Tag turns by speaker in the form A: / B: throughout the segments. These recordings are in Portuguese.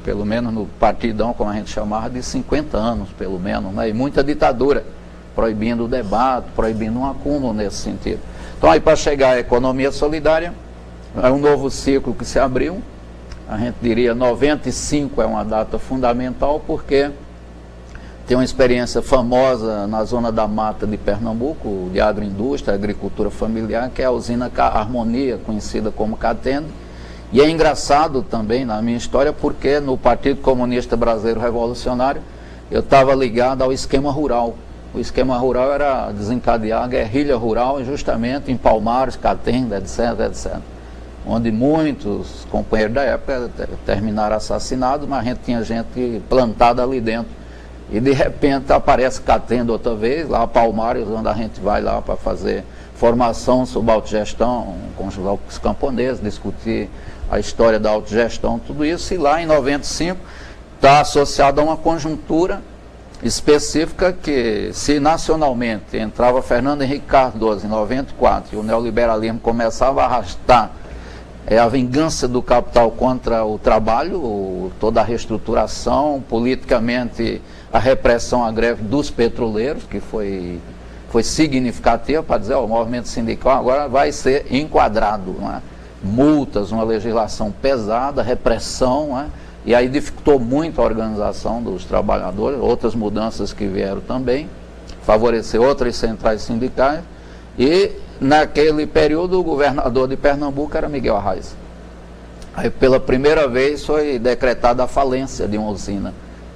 A: pelo menos no partidão, como a gente chamava, de 50 anos, pelo menos, né? E muita ditadura, proibindo o debate, proibindo um acúmulo nesse sentido. Então aí para chegar à economia solidária, é um novo ciclo que se abriu, a gente diria 95 é uma data fundamental, porque tem uma experiência famosa na zona da mata de Pernambuco, de agroindústria, agricultura familiar, que é a usina Harmonia, conhecida como Catende. E é engraçado também na minha história, porque no Partido Comunista Brasileiro Revolucionário eu estava ligado ao esquema rural. O esquema rural era desencadear a guerrilha rural justamente em Palmares, Catende, etc, etc. Onde muitos companheiros da época terminaram assassinados, mas a gente tinha gente plantada ali dentro. E de repente aparece Catende outra vez, lá Palmares, onde a gente vai lá para fazer formação sobre autogestão com os camponeses, discutir a história da autogestão, tudo isso. E lá em 95 está associado a uma conjuntura específica que, se nacionalmente entrava Fernando Henrique Cardoso em 94 e o neoliberalismo começava a arrastar a vingança do capital contra o trabalho, toda a reestruturação, politicamente a repressão à greve dos petroleiros, que foi significativa para dizer, o movimento sindical agora vai ser enquadrado, né? Multas, uma legislação pesada, repressão, né? E aí dificultou muito a organização dos trabalhadores, outras mudanças que vieram também, favorecer outras centrais sindicais. E naquele período o governador de Pernambuco era Miguel Arraes. Aí pela primeira vez foi decretada a falência de uma usina,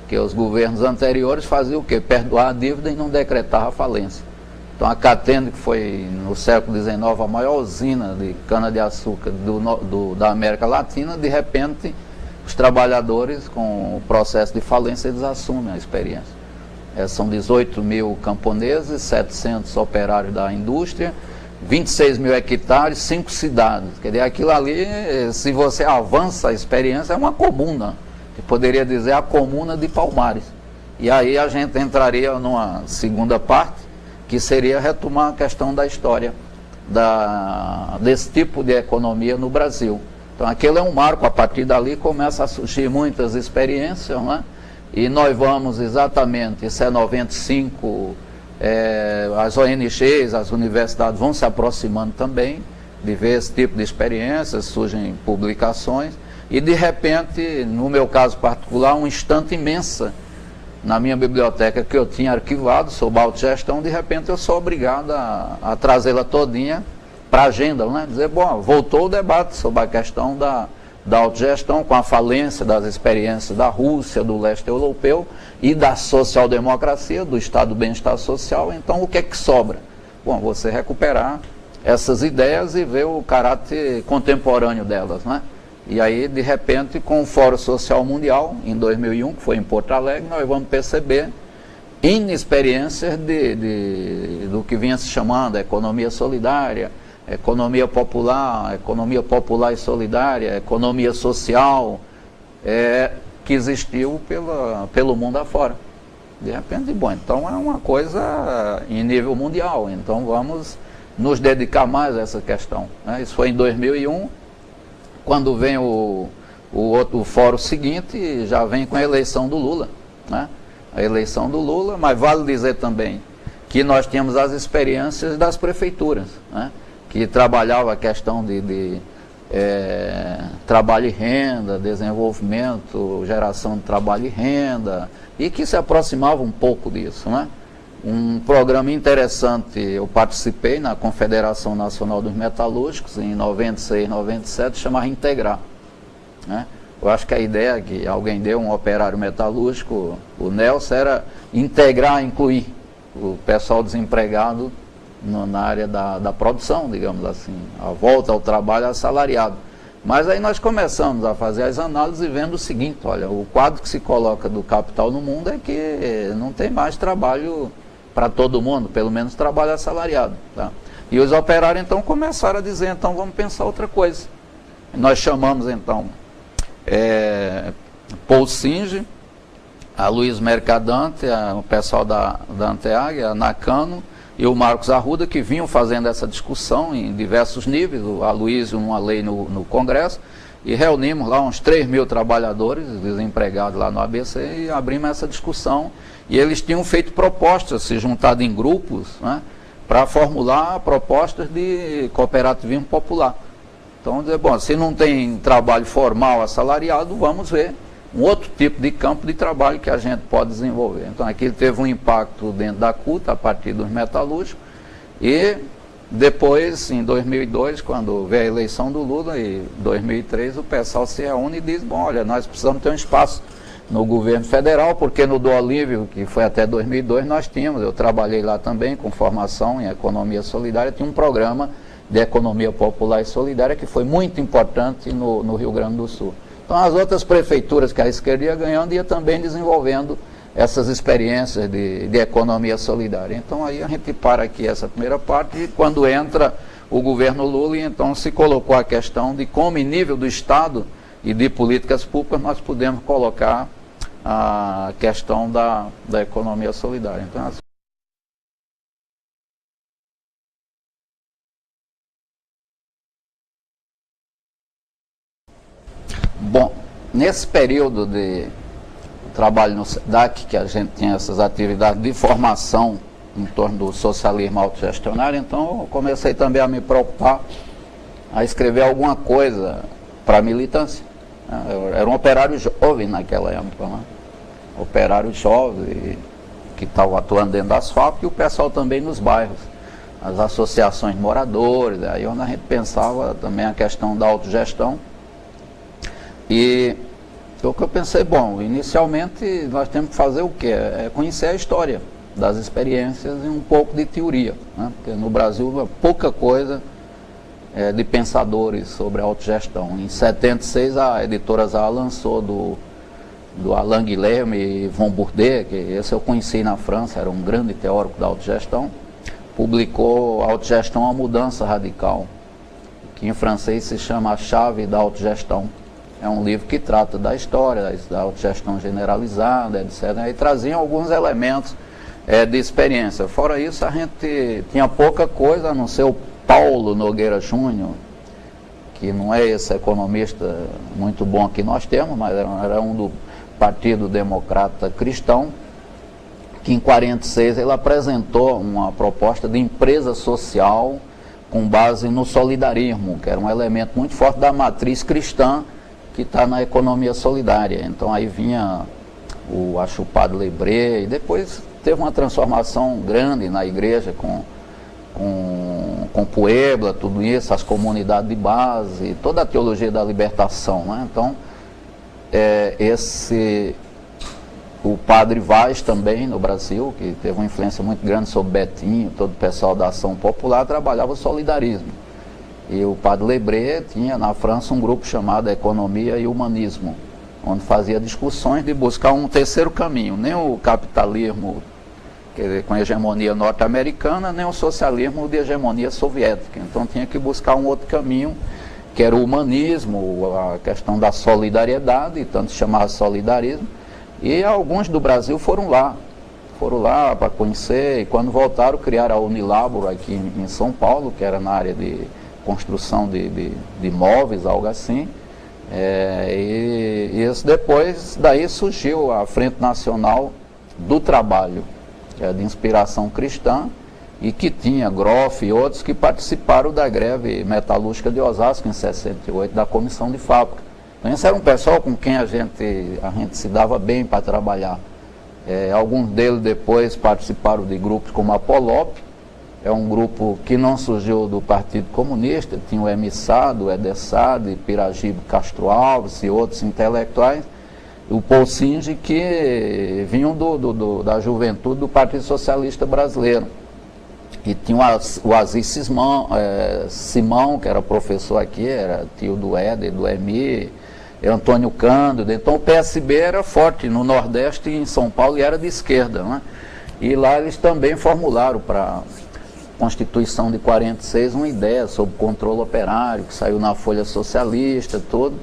A: que os governos anteriores faziam o quê? Perdoar a dívida e não decretar a falência. Então a Catende, que foi no século XIX a maior usina de cana-de-açúcar da América Latina, de repente os trabalhadores com o processo de falência eles assumem a experiência. São 18 mil camponeses, 700 operários da indústria, 26 mil hectares, 5 cidades. Quer dizer, aquilo ali, se você avança a experiência, é uma comuna. Eu poderia dizer a comuna de Palmares. E aí a gente entraria numa segunda parte, que seria retomar a questão da história desse tipo de economia no Brasil. Então aquele é um marco, a partir dali começa a surgir muitas experiências, né? E nós vamos exatamente, isso é 95, as ONGs, as universidades vão se aproximando também de ver esse tipo de experiências, surgem publicações, e de repente, no meu caso particular, uma estante imensa na minha biblioteca que eu tinha arquivado sobre autogestão, de repente eu sou obrigado a trazê-la todinha para a agenda, né? Dizer, bom, voltou o debate sobre a questão da autogestão, com a falência das experiências da Rússia, do leste europeu e da social-democracia, do estado do bem-estar social. Então o que é que sobra? Bom, você recuperar essas ideias e ver o caráter contemporâneo delas, né? E aí, de repente, com o Fórum Social Mundial, em 2001, que foi em Porto Alegre, nós vamos perceber inexperiências do que vinha se chamando economia solidária, economia popular e solidária, economia social, que existiu pelo mundo afora. De repente, bom, então é uma coisa em nível mundial, então vamos nos dedicar mais a essa questão, né? Isso foi em 2001, quando vem o fórum seguinte, já vem com a eleição do Lula, né? A eleição do Lula, mas vale dizer também que nós tínhamos as experiências das prefeituras, né? Que trabalhava a questão de trabalho e renda, desenvolvimento, geração de trabalho e renda, e que se aproximava um pouco disso, né? Um programa interessante, eu participei na Confederação Nacional dos Metalúrgicos em 96, 97, chamava Integrar, né? Eu acho que a ideia que alguém deu, um operário metalúrgico, o Nelson, era integrar, incluir o pessoal desempregado na área da produção, digamos assim, a volta ao trabalho assalariado. Mas aí nós começamos a fazer as análises e vendo o seguinte, olha, o quadro que se coloca do capital no mundo é que não tem mais trabalho para todo mundo, pelo menos trabalho assalariado, tá? E os operários então começaram a dizer, então vamos pensar outra coisa. Nós chamamos então Paul Singe, a Luiz Mercadante, o pessoal da Anteag, a Nakano e o Marcos Arruda, que vinham fazendo essa discussão em diversos níveis, a Luiz numa lei no Congresso, e reunimos lá uns 3.000 trabalhadores desempregados lá no ABC e abrimos essa discussão. E eles tinham feito propostas, se juntado em grupos, né, para formular propostas de cooperativismo popular. Então, dizer, bom, se não tem trabalho formal assalariado, vamos ver um outro tipo de campo de trabalho que a gente pode desenvolver. Então, aquilo teve um impacto dentro da CUTA, a partir dos metalúrgicos, e depois, em 2002, quando veio a eleição do Lula, e em 2003, o pessoal se reúne e diz, bom, olha, nós precisamos ter um espaço no governo federal, porque no do Olívio, que foi até 2002, nós tínhamos, eu trabalhei lá também com formação em economia solidária, tinha um programa de economia popular e solidária que foi muito importante no Rio Grande do Sul. Então as outras prefeituras que a esquerda ia ganhando ia também desenvolvendo essas experiências de economia solidária. Então aí a gente para aqui essa primeira parte e quando entra o governo Lula, então se colocou a questão de como em nível do Estado e de políticas públicas nós podemos colocar a questão da economia solidária. Então, bom, nesse período de trabalho no SEDAC, que a gente tinha essas atividades de formação em torno do socialismo autogestionário, então eu comecei também a me preocupar a escrever alguma coisa para a militância. Eu era um operário jovem naquela época, né? Operário jovem que estava atuando dentro das fábricas e o pessoal também nos bairros, as associações de moradores, aí onde a gente pensava também a questão da autogestão. E o que eu pensei, bom, inicialmente nós temos que fazer o quê? É conhecer a história das experiências e um pouco de teoria, né? Porque no Brasil é pouca coisa de pensadores sobre a autogestão. Em 76 a editora Zahar lançou do Alain Guilherme e Von Bourdet, que esse eu conheci na França, era um grande teórico da autogestão, publicou Autogestão, a Mudança Radical, que em francês se chama A Chave da Autogestão. É um livro que trata da história, da autogestão generalizada, etc. E trazia alguns elementos de experiência. Fora isso, a gente tinha pouca coisa, a não ser o Paulo Nogueira Júnior, que não é esse economista muito bom que nós temos, mas era um do Partido Democrata Cristão, que em 1946 ele apresentou uma proposta de empresa social com base no solidarismo, que era um elemento muito forte da matriz cristã que está na economia solidária. Então aí vinha acho o Padre Lebré, e depois teve uma transformação grande na igreja com Puebla, tudo isso, as comunidades de base, toda a teologia da libertação, né? Então, o Padre Vaz também no Brasil, que teve uma influência muito grande sobre Betinho, todo o pessoal da Ação Popular, trabalhava o solidarismo. E o Padre Lebré tinha na França um grupo chamado Economia e Humanismo, onde fazia discussões de buscar um terceiro caminho, nem o capitalismo com hegemonia norte-americana, nem o socialismo de hegemonia soviética. Então tinha que buscar um outro caminho, que era o humanismo, a questão da solidariedade, tanto se chamava solidarismo, e alguns do Brasil foram lá para conhecer, e quando voltaram criaram a Unilabor aqui em São Paulo, que era na área de construção de imóveis, algo assim, e isso depois, daí surgiu a Frente Nacional do Trabalho, que é de inspiração cristã, e que tinha Groff e outros que participaram da greve metalúrgica de Osasco em 68, da comissão de fábrica. Então esse era um pessoal com quem a gente se dava bem para trabalhar. Alguns deles depois participaram de grupos como a Polop, é um grupo que não surgiu do Partido Comunista, tinha o Emissado, o Edessade, Piragibe Castro Alves e outros intelectuais, o Paul Singe, que vinham da juventude do Partido Socialista Brasileiro. E tinha o Aziz Simão, que era professor aqui, era tio do Éder, do Emi, Antônio Cândido. Então o PSB era forte no Nordeste e em São Paulo, e era de esquerda, né? E lá eles também formularam para a Constituição de 46 uma ideia sobre controle operário, que saiu na Folha Socialista, tudo.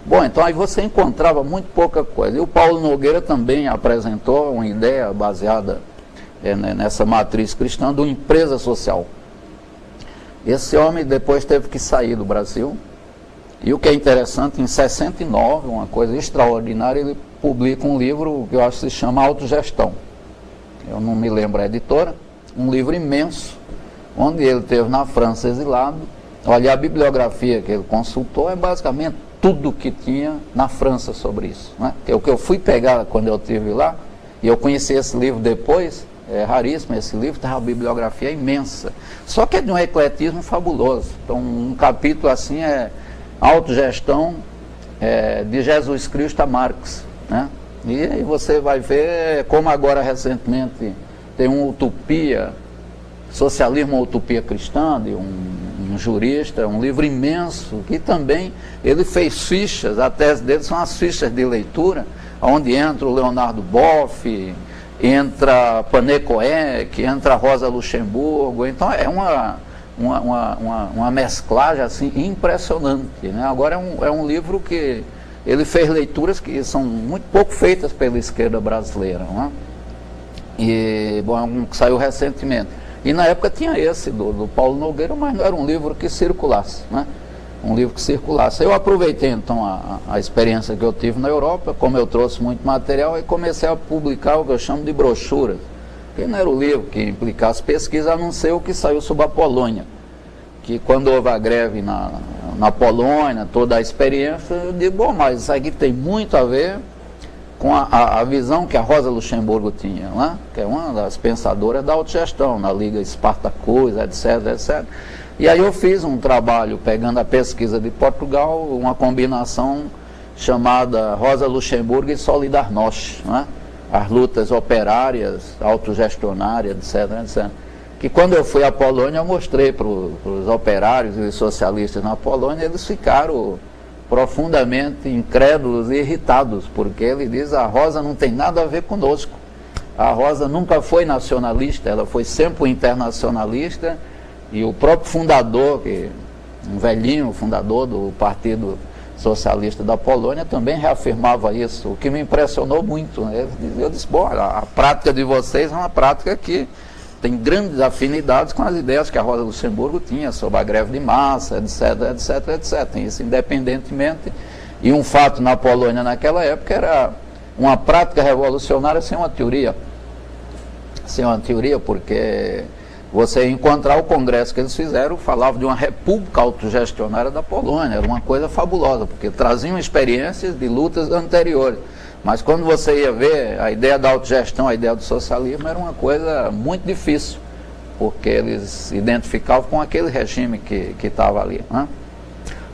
A: Bom, então aí você encontrava muito pouca coisa. E o Paulo Nogueira também apresentou uma ideia baseada nessa matriz cristã de uma empresa social. Esse homem depois teve que sair do Brasil, E o que é interessante, em 69, uma coisa extraordinária, ele publica um livro que eu acho que se chama Autogestão. Eu não me lembro a editora, um livro imenso, onde ele esteve na França exilado. Olha, a bibliografia que ele consultou é basicamente tudo que tinha na França sobre isso, né? O que eu fui pegar quando eu estive lá, e eu conheci esse livro depois, é raríssimo esse livro, tem uma bibliografia imensa. Só que é de um ecletismo fabuloso. Então, um capítulo assim é Autogestão de Jesus Cristo a Marx, né? E aí você vai ver como agora recentemente tem uma utopia, Socialismo ou Utopia Cristã, de um jurista, um livro imenso, que também ele fez fichas, a tese dele são as fichas de leitura, onde entra o Leonardo Boff, entra Panecoec, entra Rosa Luxemburgo. Então é uma mesclagem assim impressionante, né? Agora é um livro que ele fez leituras que são muito pouco feitas pela esquerda brasileira, né? E bom, é um que saiu recentemente. E na época tinha esse do Paulo Nogueira, mas não era um livro que circulasse, né? Um livro que circulasse. Eu aproveitei então a experiência que eu tive na Europa, como eu trouxe muito material, e comecei a publicar o que eu chamo de brochuras. Que não era o livro que implicasse pesquisa, a não ser o que saiu sobre a Polônia. Que quando houve a greve na Polônia, toda a experiência, eu digo, bom, mas isso aqui tem muito a ver com a visão que a Rosa Luxemburgo tinha, né? Que é uma das pensadoras da autogestão, na Liga Spartacus, etc, etc. E aí eu fiz um trabalho pegando a pesquisa de Portugal, uma combinação chamada Rosa Luxemburgo e Solidarność, né? As lutas operárias, autogestionárias, etc, etc. Que quando eu fui à Polônia, eu mostrei para os operários e socialistas na Polônia, eles ficaram profundamente incrédulos e irritados, porque ele diz, a Rosa não tem nada a ver conosco. A Rosa nunca foi nacionalista, ela foi sempre internacionalista, e o próprio fundador, um velhinho fundador do Partido Socialista da Polônia, também reafirmava isso, o que me impressionou muito, né? Eu disse, bom, a prática de vocês é uma prática que tem grandes afinidades com as ideias que a Rosa Luxemburgo tinha sobre a greve de massa, etc, etc, etc. Isso independentemente. E um fato na Polônia naquela época era uma prática revolucionária sem uma teoria. Sem uma teoria, porque você ia encontrar o congresso que eles fizeram, falava de uma república autogestionária da Polônia. Era uma coisa fabulosa, porque traziam experiências de lutas anteriores. Mas quando você ia ver a ideia da autogestão, a ideia do socialismo, era uma coisa muito difícil, porque eles se identificavam com aquele regime que estava ali, né?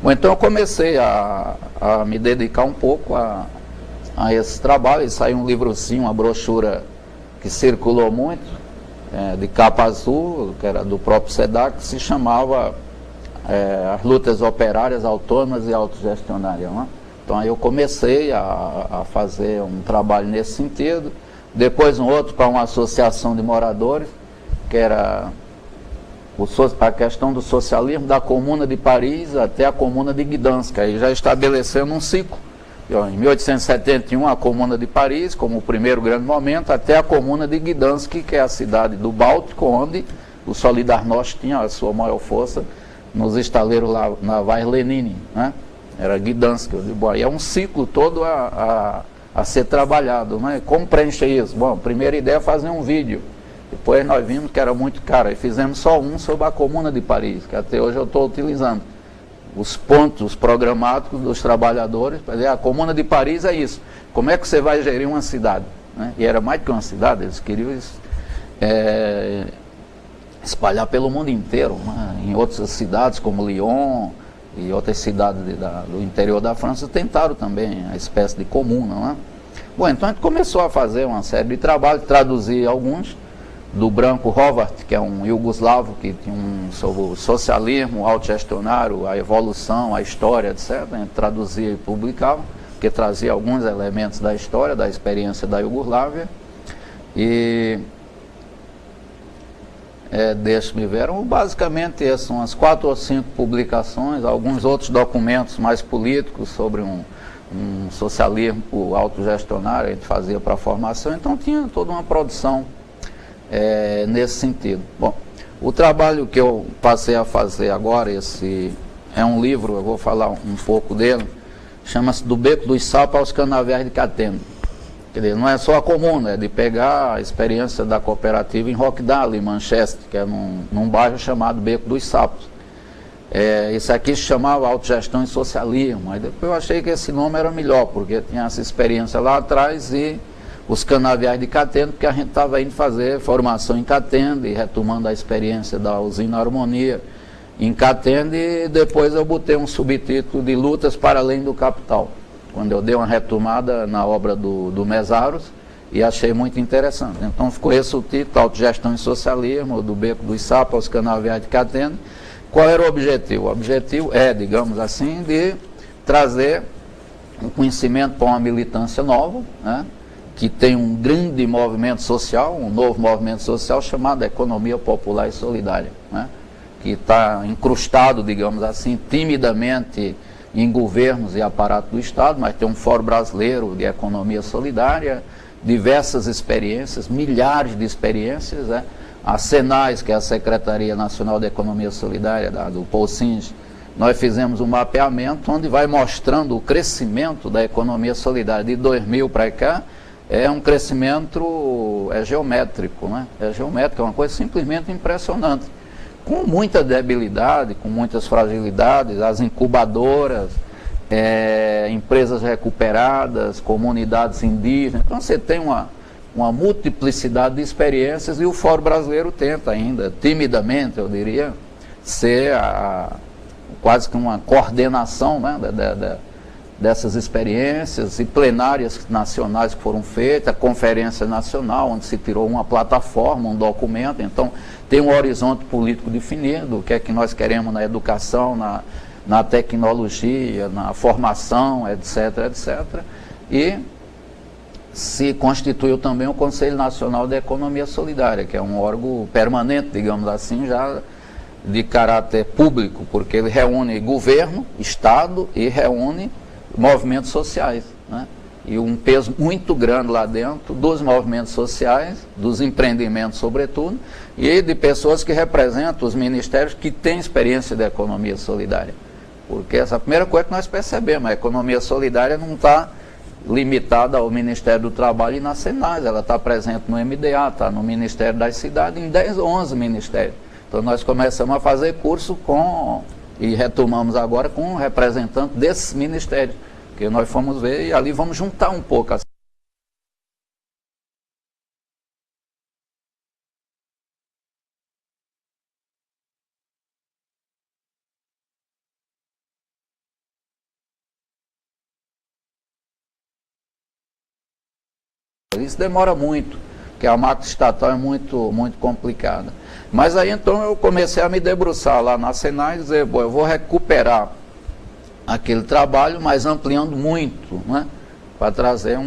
A: Bom, então eu comecei a me dedicar um pouco a esse trabalho, e saiu um livrozinho, uma brochura que circulou muito, de capa azul, que era do próprio SEDAC, que se chamava As Lutas Operárias Autônomas e Autogestionárias, né? Então aí eu comecei a fazer um trabalho nesse sentido, depois um outro para uma associação de moradores, que era a questão do socialismo da Comuna de Paris até a Comuna de Gdansk, aí já estabelecendo um ciclo. Em 1871 a Comuna de Paris, como o primeiro grande momento, até a Comuna de Gdansk, que é a cidade do Báltico, onde o Solidarność tinha a sua maior força nos estaleiros navais Lenin, né? Era Gdansk. E é um ciclo todo a ser trabalhado, né? Como preencher isso? Bom, a primeira ideia é fazer um vídeo. Depois nós vimos que era muito caro, e fizemos só um sobre a Comuna de Paris, que até hoje eu estou utilizando. Os pontos programáticos dos trabalhadores, para dizer, a Comuna de Paris é isso. Como é que você vai gerir uma cidade, né? E era mais do que uma cidade, eles queriam espalhar pelo mundo inteiro, né? Em outras cidades como Lyon e outras cidades do interior da França tentaram também a espécie de comuna, né? Bom, então a gente começou a fazer uma série de trabalhos, traduzir alguns, do Branko Hovart, que é um iugoslavo que tinha sobre o socialismo, o autogestionário, a evolução, a história, etc. A gente traduzia e publicava, que trazia alguns elementos da história, da experiência da Iugoslávia. E deixe-me ver, basicamente são umas 4 ou 5 publicações, alguns outros documentos mais políticos sobre um socialismo autogestionário, a gente fazia para a formação, então tinha toda uma produção nesse sentido. Bom, o trabalho que eu passei a fazer agora, esse é um livro, eu vou falar um pouco dele, chama-se Do Beco dos Sapos aos Canaviais de Catende. Quer dizer, não é só a comuna, é de pegar a experiência da cooperativa em Rockdale, em Manchester, que é num bairro chamado Beco dos Sapos. Isso aqui se chamava Autogestão e Socialismo, mas depois eu achei que esse nome era melhor, porque tinha essa experiência lá atrás e os canaviais de Catende, porque a gente estava indo fazer formação em Catende, retomando a experiência da usina Harmonia em Catende, e depois eu botei um subtítulo de Lutas para Além do Capital, quando eu dei uma retomada na obra do Mesaros, e achei muito interessante. Então ficou esse o título, Autogestão e Socialismo, Do Beco dos Sapos aos Canaviais de Catende. Qual era o objetivo? O objetivo é, digamos assim, de trazer um conhecimento para uma militância nova, né, que tem um grande movimento social, um novo movimento social chamado Economia Popular e Solidária, né, que está incrustado, digamos assim, timidamente em governos e aparato do Estado, mas tem um Fórum Brasileiro de Economia Solidária, diversas experiências, milhares de experiências, né? A Senais, que é a Secretaria Nacional de Economia Solidária, do Paul Singe, nós fizemos um mapeamento onde vai mostrando o crescimento da economia solidária de 2000 para cá. É um crescimento geométrico, né? É geométrico, é uma coisa simplesmente impressionante. Com muita debilidade, com muitas fragilidades, as incubadoras, empresas recuperadas, comunidades indígenas. Então você tem uma multiplicidade de experiências, e o Fórum Brasileiro tenta ainda, timidamente, eu diria, ser quase que uma coordenação, né, dessas experiências, e plenárias nacionais que foram feitas, a Conferência Nacional, onde se tirou uma plataforma, um documento. Então tem um horizonte político definido, o que é que nós queremos na educação, na tecnologia, na formação, etc, etc. E se constituiu também o Conselho Nacional de Economia Solidária, que é um órgão permanente, digamos assim, já de caráter público, porque ele reúne governo, Estado, e reúne movimentos sociais, né? E um peso muito grande lá dentro dos movimentos sociais, dos empreendimentos sobretudo, e de pessoas que representam os ministérios que têm experiência de economia solidária. Porque essa é a primeira coisa que nós percebemos, a economia solidária não está limitada ao Ministério do Trabalho e na Senais, ela está presente no MDA, está no Ministério das Cidades, em 10 ou 11 ministérios. Então nós começamos a fazer curso e retomamos agora com representantes desses ministérios, que nós fomos ver, e ali vamos juntar um pouco as... Isso demora muito, porque a máquina estatal é muito, muito complicada. Mas aí então eu comecei a me debruçar lá na Senai e dizer, bom, eu vou recuperar aquele trabalho, mas ampliando muito, né, para trazer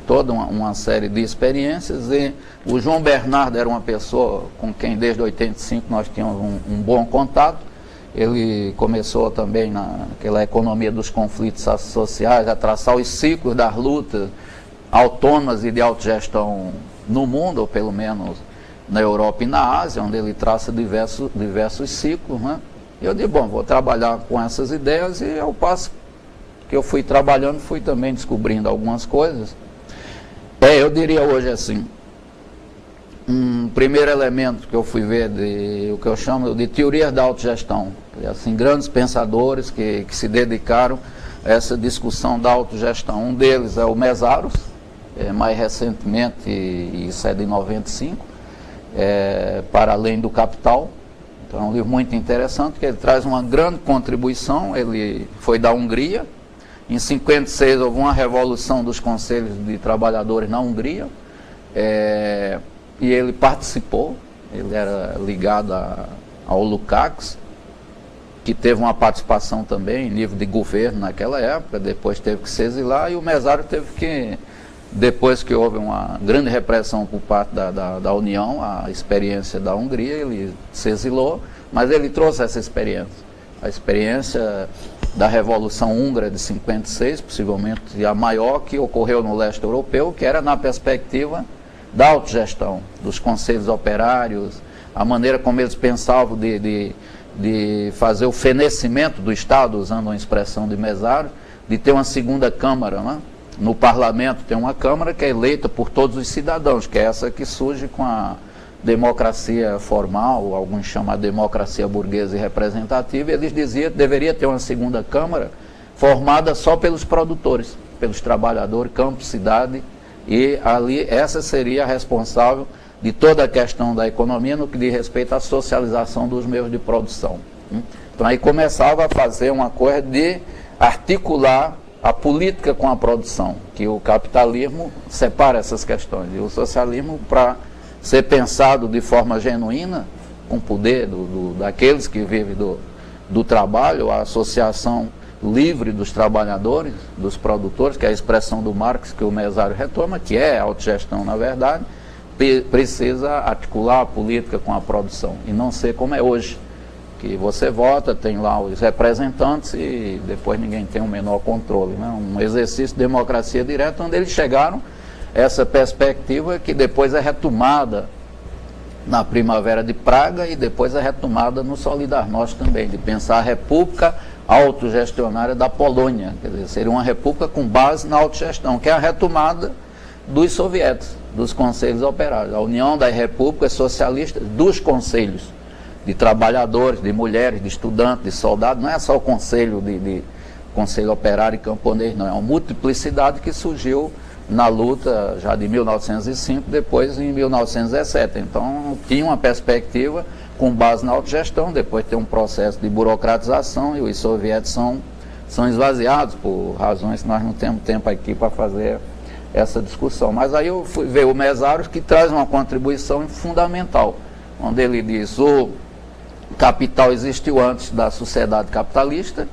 A: toda uma série de experiências. E o João Bernardo era uma pessoa com quem desde 85 nós tínhamos um bom contato. Ele começou também naquela economia dos conflitos sociais, a traçar os ciclos das lutas autônomas e de autogestão no mundo, ou pelo menos na Europa e na Ásia, onde ele traça diversos ciclos, né? E eu digo, bom, vou trabalhar com essas ideias, e ao passo que eu fui trabalhando, fui também descobrindo algumas coisas. Eu diria hoje assim, um primeiro elemento que eu fui ver, o que eu chamo de teoria da autogestão, assim, grandes pensadores que se dedicaram a essa discussão da autogestão. Um deles é o Mesaros, mais recentemente, e isso é de 95, Para Além do Capital. Então é um livro muito interessante, que ele traz uma grande contribuição. Ele foi da Hungria. Em 56 houve uma revolução dos conselhos de trabalhadores na Hungria, e ele participou. Ele era ligado ao Lukács, que teve uma participação também em nível de governo naquela época. Depois teve que se exilar, e o Mesaros teve que, depois que houve uma grande repressão por parte da União, a experiência da Hungria, ele se exilou, mas ele trouxe essa experiência. A experiência da Revolução Húngara de 56, possivelmente a maior que ocorreu no leste europeu, que era na perspectiva da autogestão, dos conselhos operários, a maneira como eles pensavam de de fazer o fenecimento do Estado, usando uma expressão de Mesáros, de ter uma segunda Câmara, né? No Parlamento tem uma Câmara que é eleita por todos os cidadãos, que é essa que surge com a democracia formal, alguns chamam de democracia burguesa e representativa, e eles diziam que deveria ter uma segunda Câmara formada só pelos produtores, pelos trabalhadores, campo, cidade, e ali essa seria a responsável de toda a questão da economia no que diz respeito à socialização dos meios de produção. Então aí começava a fazer uma coisa de articular a política com a produção, que o capitalismo separa essas questões, e o socialismo, para ser pensado de forma genuína, com poder daqueles que vivem do trabalho, a associação livre dos trabalhadores, dos produtores, que é a expressão do Marx que o Mesário retoma, que é autogestão na verdade, precisa articular a política com a produção, e não ser como é hoje, que você vota, tem lá os representantes e depois ninguém tem o menor controle, né? Um exercício de democracia direta, onde eles chegaram essa perspectiva que depois é retomada na Primavera de Praga e depois é retomada no Solidarnosc também, de pensar a república autogestionária da Polônia, quer dizer, seria uma república com base na autogestão, que é a retomada dos soviéticos, dos conselhos operários, a união das repúblicas socialistas dos conselhos de trabalhadores, de mulheres, de estudantes, de soldados. Não é só o conselho conselho operário e camponês, não, é uma multiplicidade que surgiu na luta já de 1905, depois em 1917. Então tinha uma perspectiva com base na autogestão, depois tem um processo de burocratização e os soviéticos são esvaziados por razões que nós não temos tempo aqui para fazer essa discussão. Mas aí eu fui ver o Mesáros, que traz uma contribuição fundamental, onde ele diz: o capital existiu antes da sociedade capitalista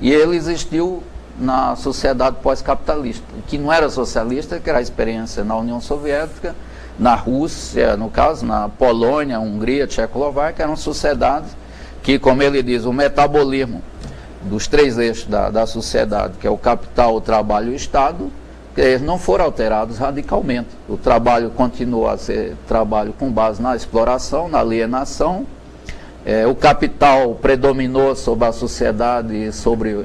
A: e ele existiu na sociedade pós-capitalista, que não era socialista, que era a experiência na União Soviética, na Rússia, no caso, na Polônia, Hungria, Tchecoslováquia, eram sociedades que, como ele diz, o metabolismo dos três eixos da sociedade, que é o capital, o trabalho e o Estado, eles não foram alterados radicalmente. O trabalho continua a ser trabalho com base na exploração, na alienação. O capital predominou sobre a sociedade e sobre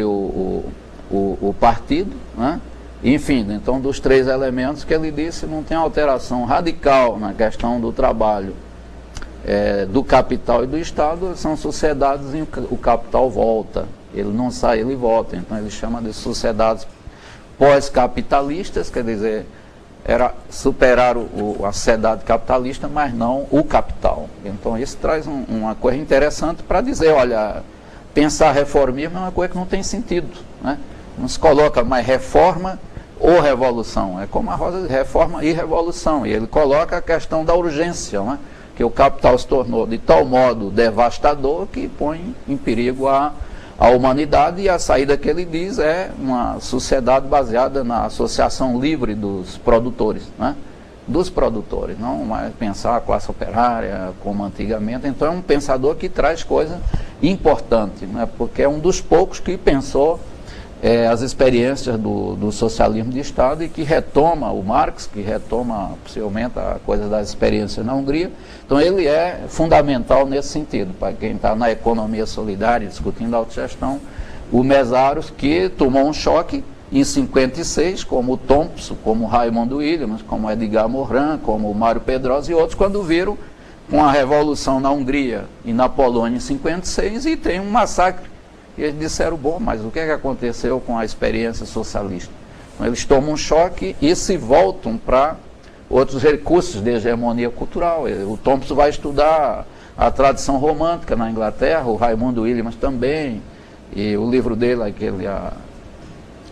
A: o partido, né? Enfim, então dos três elementos que ele disse, não tem alteração radical na questão do trabalho, do capital e do Estado. São sociedades em que o capital volta, ele não sai, ele volta. Então ele chama de sociedades pós-capitalistas, quer dizer, era superar a sociedade capitalista, mas não o capital. Então isso traz uma coisa interessante para dizer, olha, pensar reformismo é uma coisa que não tem sentido, né? Não se coloca mais reforma ou revolução, é como a Rosa, reforma e revolução, e ele coloca a questão da urgência, né? Que o capital se tornou de tal modo devastador que põe em perigo a humanidade, e a saída que ele diz é uma sociedade baseada na associação livre dos produtores, né? Dos produtores, não mais pensar a classe operária como antigamente. Então é um pensador que traz coisa importante, né? Porque é um dos poucos que pensou as experiências do socialismo de Estado e que retoma o Marx, que retoma possivelmente a coisa das experiências na Hungria. Então ele é fundamental nesse sentido, para quem está na economia solidária, discutindo a autogestão, o Mesáros, que tomou um choque em 56, como o Thompson, como o Raymond Williams, como o Edgar Morin, como o Mário Pedrosa e outros, quando viram com a revolução na Hungria e na Polônia em 56, e tem um massacre. E eles disseram, bom, mas o que é que aconteceu com a experiência socialista? Então, eles tomam um choque e se voltam para outros recursos de hegemonia cultural. O Thompson vai estudar a tradição romântica na Inglaterra, o Raymond Williams também, e o livro dele, a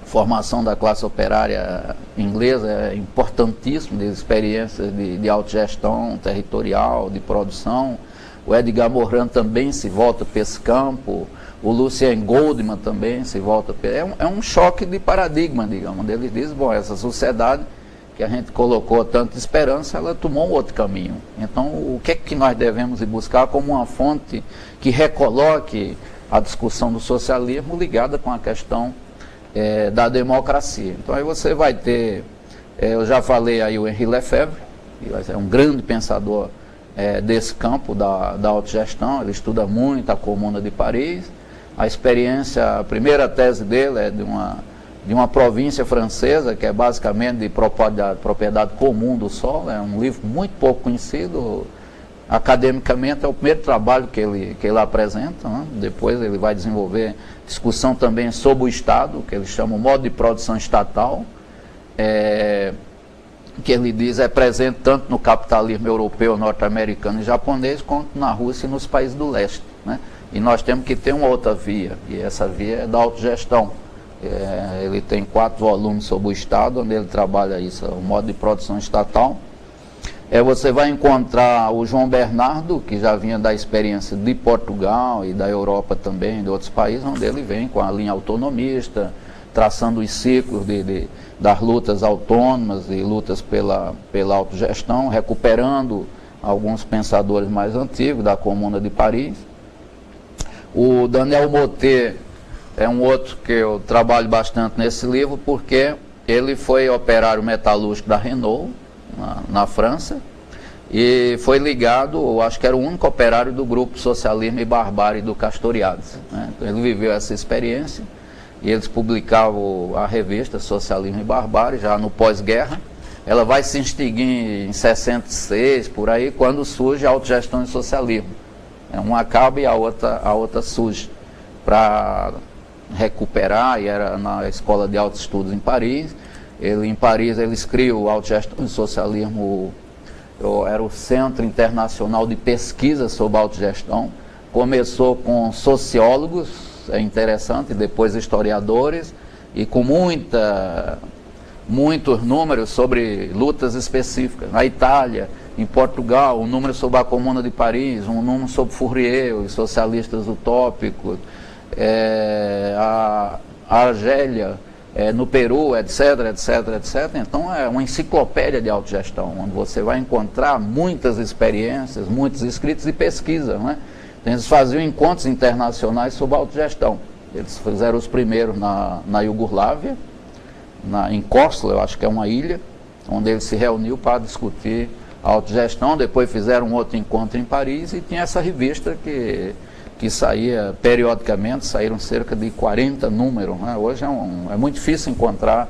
A: formação da classe operária inglesa, é importantíssimo, de experiências de autogestão territorial, de produção. O Edgar Morin também se volta para esse campo. O Lucien Goldman também se volta. É um choque de paradigma, digamos, onde eles dizem, bom, essa sociedade que a gente colocou tanta esperança, ela tomou um outro caminho. Então, o que é que nós devemos ir buscar como uma fonte que recoloque a discussão do socialismo ligada com a questão da democracia? Então, aí você vai ter, eu já falei aí o Henri Lefebvre, que é um grande pensador desse campo da autogestão. Ele estuda muito a Comuna de Paris. A experiência, a primeira tese dele é de uma província francesa, que é basicamente de propriedade comum do solo. É um livro muito pouco conhecido. Academicamente é o primeiro trabalho que ele apresenta, né? Depois ele vai desenvolver discussão também sobre o Estado, que ele chama o modo de produção estatal, que ele diz é presente tanto no capitalismo europeu, norte-americano e japonês, quanto na Rússia e nos países do leste, né? E nós temos que ter uma outra via, e essa via é da autogestão. Ele tem 4 volumes sobre o Estado, onde ele trabalha isso, o modo de produção estatal. Você vai encontrar o João Bernardo, que já vinha da experiência de Portugal e da Europa também, de outros países, onde ele vem com a linha autonomista, traçando os ciclos das lutas autônomas e lutas pela autogestão, recuperando alguns pensadores mais antigos da Comuna de Paris. O Daniel Motet é um outro que eu trabalho bastante nesse livro, porque ele foi operário metalúrgico da Renault, na França, e foi ligado, acho que era o único operário do grupo Socialismo e Barbárie do Castoriadis, né? Então, ele viveu essa experiência e eles publicavam a revista Socialismo e Barbárie já no pós-guerra. Ela vai se extinguir em 66, por aí, quando surge a autogestão e socialismo. Uma acaba e a outra surge para recuperar, e era na Escola de Altos Estudos em Paris. Em Paris eles criam o Autogestão e Socialismo, era o Centro Internacional de Pesquisa sobre Autogestão. Começou com sociólogos, é interessante, depois historiadores, e com muitos números sobre lutas específicas. Na Itália, em Portugal, um número sobre a Comuna de Paris, um número sobre Fourier, os socialistas utópicos, a Argélia, no Peru, etc. Então é uma enciclopédia de autogestão, onde você vai encontrar muitas experiências, muitos escritos e pesquisa, né? Então, eles faziam encontros internacionais sobre autogestão. Eles fizeram os primeiros na Iugoslávia, em Kosovo, eu acho que é uma ilha, onde ele se reuniu para discutir a autogestão. Depois fizeram um outro encontro em Paris e tinha essa revista que saía periodicamente, saíram cerca de 40 números, né? Hoje é muito difícil encontrar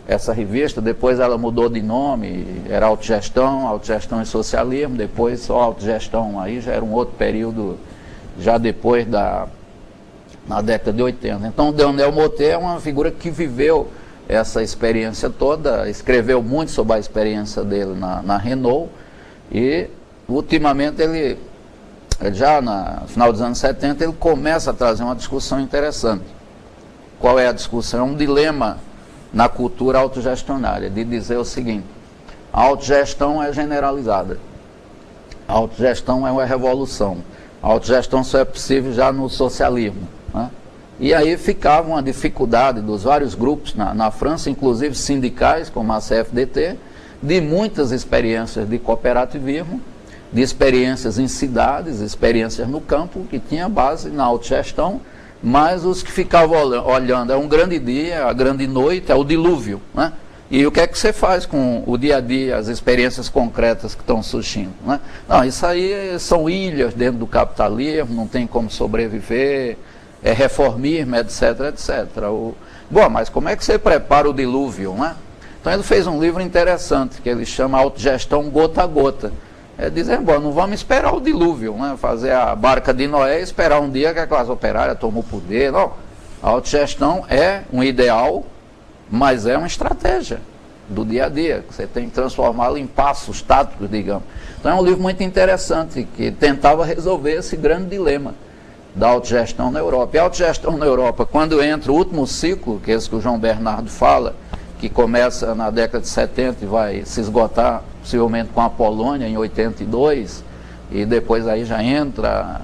A: essa revista. Depois ela mudou de nome, era autogestão e socialismo, depois só autogestão, aí já era um outro período, já depois na década de 80. Então o Daniel Motet é uma figura que viveu essa experiência toda, escreveu muito sobre a experiência dele na Renault, e ultimamente ele já no final dos anos 70, ele começa a trazer uma discussão interessante. Qual é a discussão? É um dilema na cultura autogestionária, de dizer o seguinte: a autogestão é generalizada, a autogestão é uma revolução, a autogestão só é possível já no socialismo, né? E aí ficava uma dificuldade dos vários grupos na França, inclusive sindicais, como a CFDT, de muitas experiências de cooperativismo, de experiências em cidades, experiências no campo, que tinha base na autogestão, mas os que ficavam olhando, é um grande dia, a grande noite, é o dilúvio, né? E o que é que você faz com o dia a dia, as experiências concretas que estão surgindo, né? Não, isso aí são ilhas dentro do capitalismo, não tem como sobreviver, é reformismo, etc. Bom, mas como é que você prepara o dilúvio, né? Então ele fez um livro interessante, que ele chama Autogestão Gota a Gota. Dizer, bom, não vamos esperar o dilúvio, né? Fazer a barca de Noé e esperar um dia que a classe operária tomou o poder. Não, a autogestão é um ideal, mas é uma estratégia do dia a dia, que você tem que transformá-lo em passos táticos, digamos. Então é um livro muito interessante, que tentava resolver esse grande dilema da autogestão na Europa. E a autogestão na Europa, quando entra o último ciclo, que é esse que o João Bernardo fala, que começa na década de 70 e vai se esgotar possivelmente com a Polônia em 82, e depois aí já entra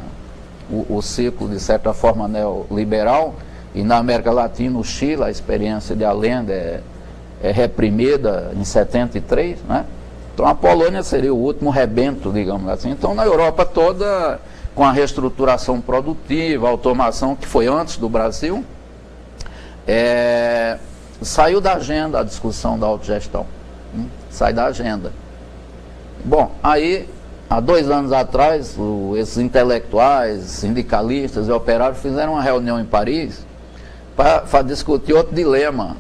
A: o ciclo, de certa forma, neoliberal, e na América Latina, o Chile, a experiência de Allende é reprimida em 73, né? Então a Polônia seria o último rebento, digamos assim. Então na Europa toda, com a reestruturação produtiva, a automação que foi antes do Brasil, saiu da agenda a discussão da autogestão, sai da agenda. Bom, aí há 2 anos atrás, esses intelectuais, sindicalistas e operários fizeram uma reunião em Paris para discutir outro dilema,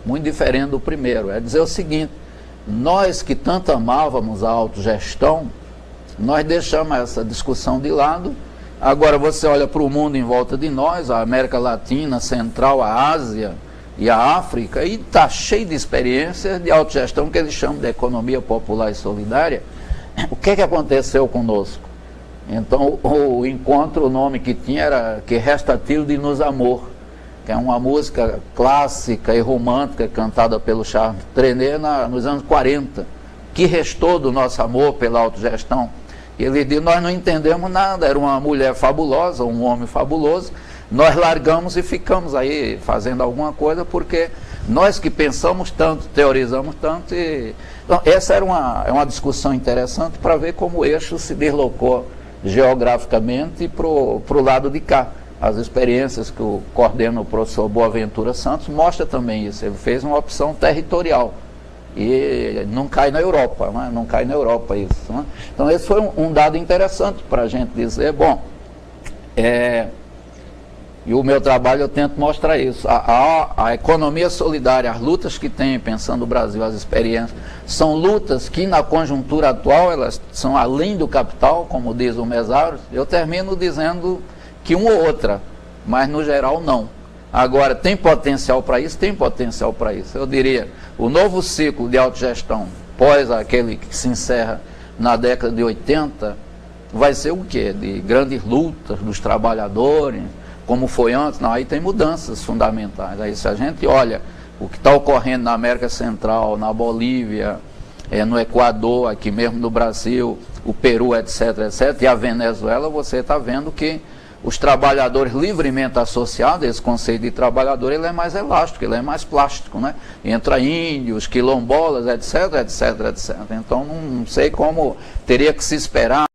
A: muito diferente do primeiro. É dizer o seguinte: nós que tanto amávamos a autogestão, nós deixamos essa discussão de lado. Agora você olha para o mundo em volta de nós, a América Latina, Central, a Ásia e a África, e está cheio de experiências de autogestão que eles chamam de economia popular e solidária. O que aconteceu conosco? Então o encontro, o nome que tinha era Que Resta Tiro de Nos Amor, que é uma música clássica e romântica cantada pelo Charles Trenet nos anos 40. Que restou do nosso amor pela autogestão? E ele diz: nós não entendemos nada, era uma mulher fabulosa, um homem fabuloso, nós largamos e ficamos aí fazendo alguma coisa, porque nós que pensamos tanto, teorizamos tanto. Então, essa era uma discussão interessante para ver como o eixo se deslocou geograficamente para o lado de cá. As experiências que coordena o professor Boaventura Santos mostra também isso. Ele fez uma opção territorial e não cai na Europa, né? Não cai na Europa isso, né? Então esse foi um dado interessante para a gente dizer, bom, e o meu trabalho eu tento mostrar isso. A economia solidária, as lutas que tem, pensando o Brasil, as experiências, são lutas que na conjuntura atual elas são além do capital, como diz o Mesaros. Eu termino dizendo que uma ou outra, mas no geral não. Agora, tem potencial para isso? Tem potencial para isso. Eu diria, o novo ciclo de autogestão, pós aquele que se encerra na década de 80, vai ser o quê? De grandes lutas dos trabalhadores, como foi antes? Não, aí tem mudanças fundamentais. Aí se a gente olha o que está ocorrendo na América Central, na Bolívia, no Equador, aqui mesmo no Brasil, o Peru, etc., etc., e a Venezuela, você está vendo que os trabalhadores livremente associados, esse conceito de trabalhador, ele é mais elástico, ele é mais plástico, né? Entra índios, quilombolas, etc., etc., etc. Então, não sei como teria que se esperar